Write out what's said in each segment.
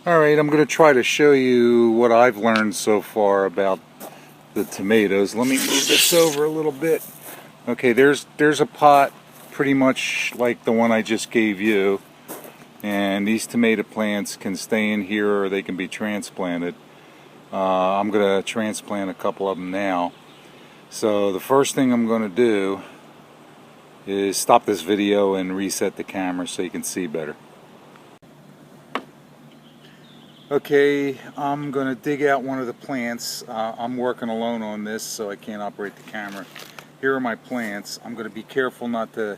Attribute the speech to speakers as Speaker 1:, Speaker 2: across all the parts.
Speaker 1: Alright, I'm going to try to show you what I've learned so far about the tomatoes. Let me move this over a little bit. Okay, there's a pot pretty much like the one I just gave you. And these tomato plants can stay in here or they can be transplanted. I'm going to transplant a couple of them now. So the first thing I'm going to do is stop this video and reset the camera so you can see better. Okay, I'm going to dig out one of the plants. I'm working alone on this, so I can't operate the camera. Here are my plants. I'm going to be careful not to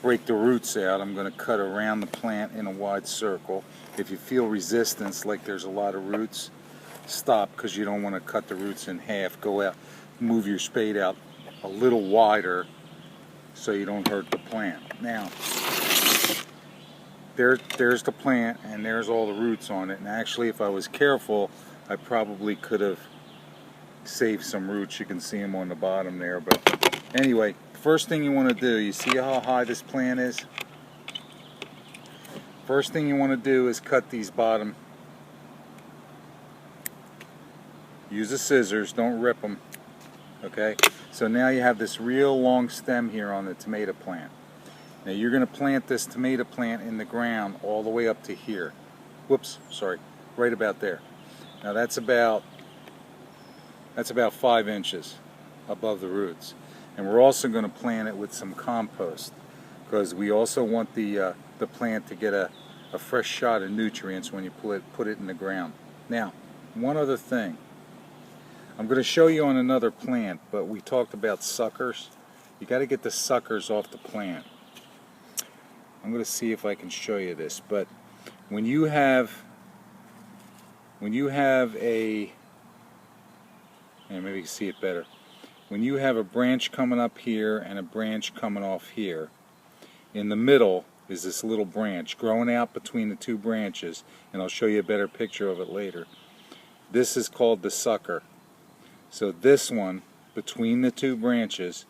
Speaker 1: break the roots out. I'm going to cut around the plant in a wide circle. If you feel resistance, like there's a lot of roots, stop, because you don't want to cut the roots in half. Go out, move your spade out a little wider so you don't hurt the plant. Now, there's the plant, and there's all the roots on it. And actually, if I was careful, I probably could have saved some roots. You can see them on the bottom there. But anyway, first thing you want to do, you see how high this plant is? First thing you want to do is cut these bottom. Use the scissors, don't rip them. Okay, so now you have this real long stem here on the tomato plant. Now you're going to plant this tomato plant in the ground all the way up to here. Whoops, sorry, right about there. Now that's about 5 inches above the roots. And we're also going to plant it with some compost, because we also want the plant to get a fresh shot of nutrients when you put it in the ground. Now, one other thing. I'm going to show you on another plant, but we talked about suckers. You got to get the suckers off the plant. I'm going to see if I can show you this, but when you have a, and maybe you can see it better. When you have a branch coming up here and a branch coming off here, in the middle is this little branch growing out between the two branches, and I'll show you a better picture of it later. This is called the sucker. So this one, between the two branches,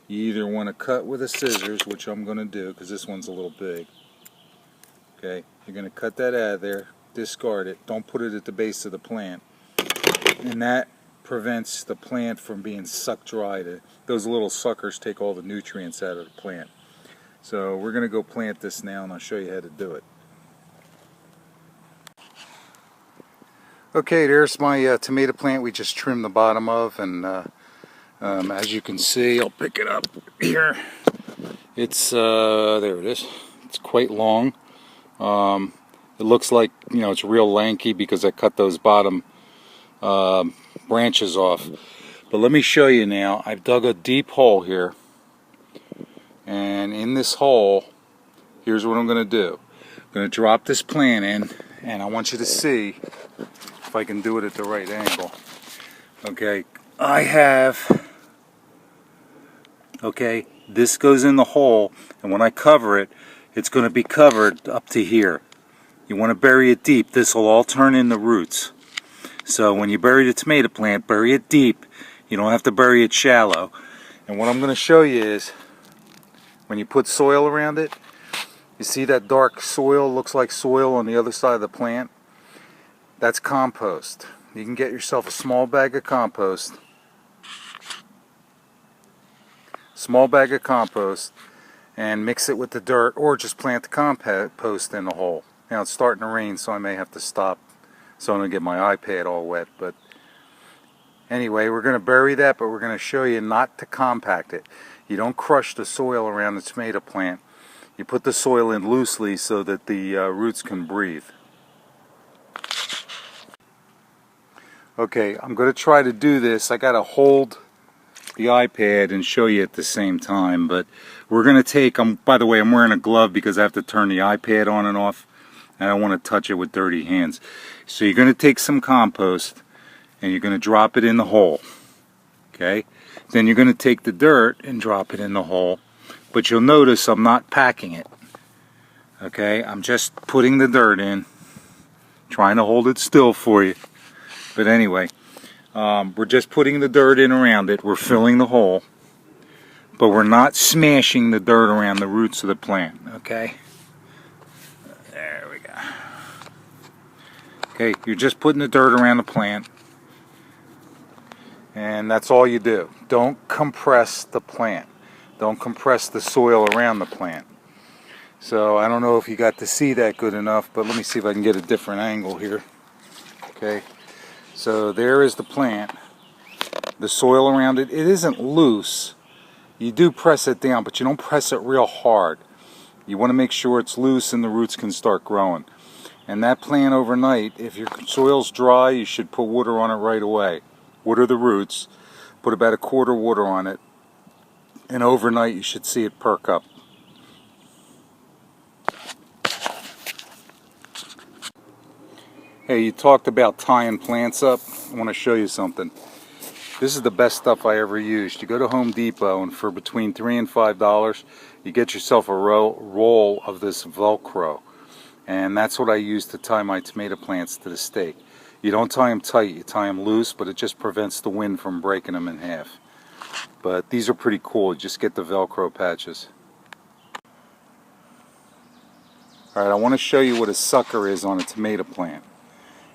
Speaker 1: you either want to cut with a scissors, which I'm going to do because this one's a little big. Okay, you're going to cut that out of there, discard it, don't put it at the base of the plant, and that prevents the plant from being sucked dry. Those little suckers take all the nutrients out of the plant. So we're going to go plant this now, and I'll show you how to do it. Okay, there's my tomato plant we just trimmed the bottom of, and as you can see, I'll pick it up here. It's there it is. It's quite long. It looks like, you know, it's real lanky because I cut those bottom branches off. But let me show you now. I've dug a deep hole here, and in this hole, here's what I'm going to do. I'm going to drop this plant in, and I want you to see if I can do it at the right angle. Okay, okay, this goes in the hole, and when I cover it, it's going to be covered up to here. You want to bury it deep. This will all turn into roots. So when you bury the tomato plant, bury it deep. You don't have to bury it shallow. And what I'm going to show you is, when you put soil around it, you see that dark soil, looks like soil on the other side of the plant? That's compost. You can get yourself a small bag of compost. And mix it with the dirt, or just plant the compost in the hole. Now it's starting to rain, so I may have to stop so I don't get my iPad all wet. But anyway, we're going to bury that, but we're going to show you not to compact it. You don't crush the soil around the tomato plant. You put the soil in loosely so that the roots can breathe. Okay, I'm going to try to do this. I got to hold the iPad and show you at the same time, but we're going to take, by the way, I'm wearing a glove because I have to turn the iPad on and off, and I don't want to touch it with dirty hands. So you're going to take some compost and you're going to drop it in the hole. Okay, then you're going to take the dirt and drop it in the hole, but you'll notice I'm not packing it. Okay, I'm just putting the dirt in, trying to hold it still for you. But anyway, we're just putting the dirt in around it. We're filling the hole, but we're not smashing the dirt around the roots of the plant. Okay, there we go. Okay, you're just putting the dirt around the plant, and that's all you do. Don't compress the plant. Don't compress the soil around the plant. So I don't know if you got to see that good enough, but let me see if I can get a different angle here. Okay, so there is the plant. The soil around it, it isn't loose. You do press it down, but you don't press it real hard. You want to make sure it's loose and the roots can start growing. And that plant overnight, if your soil's dry, you should put water on it right away. Water the roots, put about a quart of water on it, and overnight you should see it perk up. Hey, you talked about tying plants up. I want to show you something. This is the best stuff I ever used. You go to Home Depot, and for between $3 and $5, you get yourself a roll of this Velcro. And that's what I use to tie my tomato plants to the stake. You don't tie them tight, you tie them loose, but it just prevents the wind from breaking them in half. But these are pretty cool. You just get the Velcro patches. Alright, I want to show you what a sucker is on a tomato plant.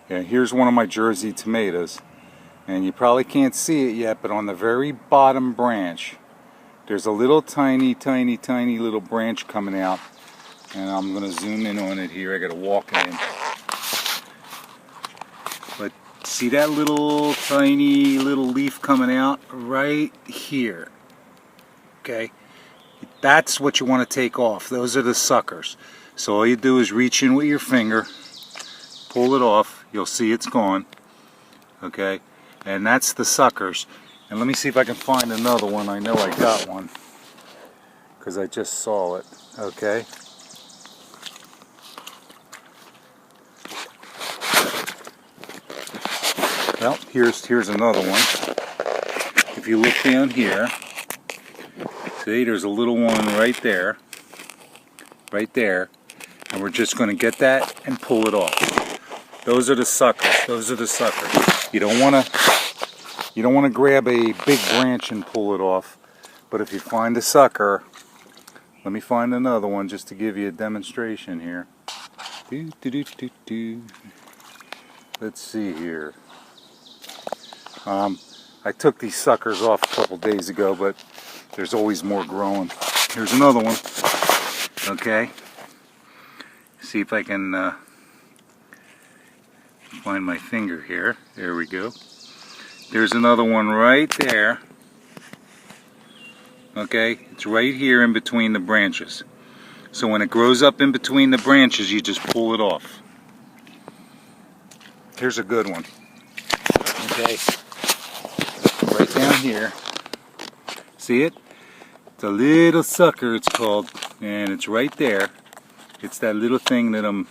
Speaker 1: Yeah, here's one of my Jersey tomatoes. And you probably can't see it yet, but on the very bottom branch, there's a little tiny little branch coming out. And I'm going to zoom in on it here. I got to walk in. But see that little tiny little leaf coming out right here? Okay, that's what you want to take off. Those are the suckers. So all you do is reach in with your finger, pull it off. You'll see it's gone. Okay, and that's the suckers. And let me see if I can find another one. I know I got one because I just saw it. Okay. Well, here's another one. If you look down here, see, there's a little one right there, and we're just going to get that and pull it off. Those are the suckers. Those are the suckers. You don't want to grab a big branch and pull it off, but if you find a sucker, let me find another one just to give you a demonstration here. Let's see here. I took these suckers off a couple days ago, but there's always more growing. Here's another one. Okay. See if I can find my finger here. There we go. There's another one right there. Okay, it's right here in between the branches. So when it grows up in between the branches, you just pull it off. Here's a good one. Okay. Right down here. See it? It's a little sucker, it's called, and it's right there. It's that little thing that I'm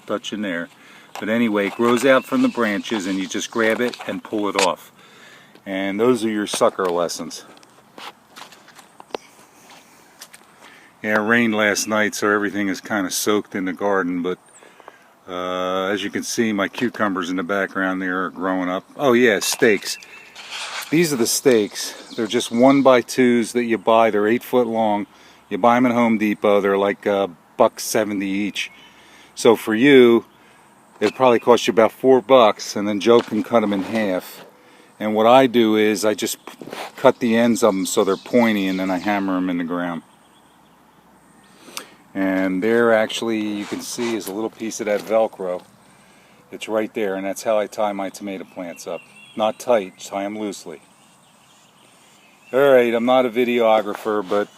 Speaker 1: touching there. But anyway, it grows out from the branches and you just grab it and pull it off. And those are your sucker lessons. Yeah, it rained last night, so everything is kind of soaked in the garden, but as you can see, my cucumbers in the background there are growing up. Oh yeah, stakes. These are the stakes. They're just 1x2s that you buy. They're 8 foot long. You buy them at Home Depot. They're like $1.70 each. So for you, it probably cost you about $4, and then Joe can cut them in half. And what I do is I just cut the ends of them so they're pointy, and then I hammer them in the ground. And there actually, you can see, is a little piece of that Velcro. It's right there, and that's how I tie my tomato plants up. Not tight, tie them loosely. Alright, I'm not a videographer, but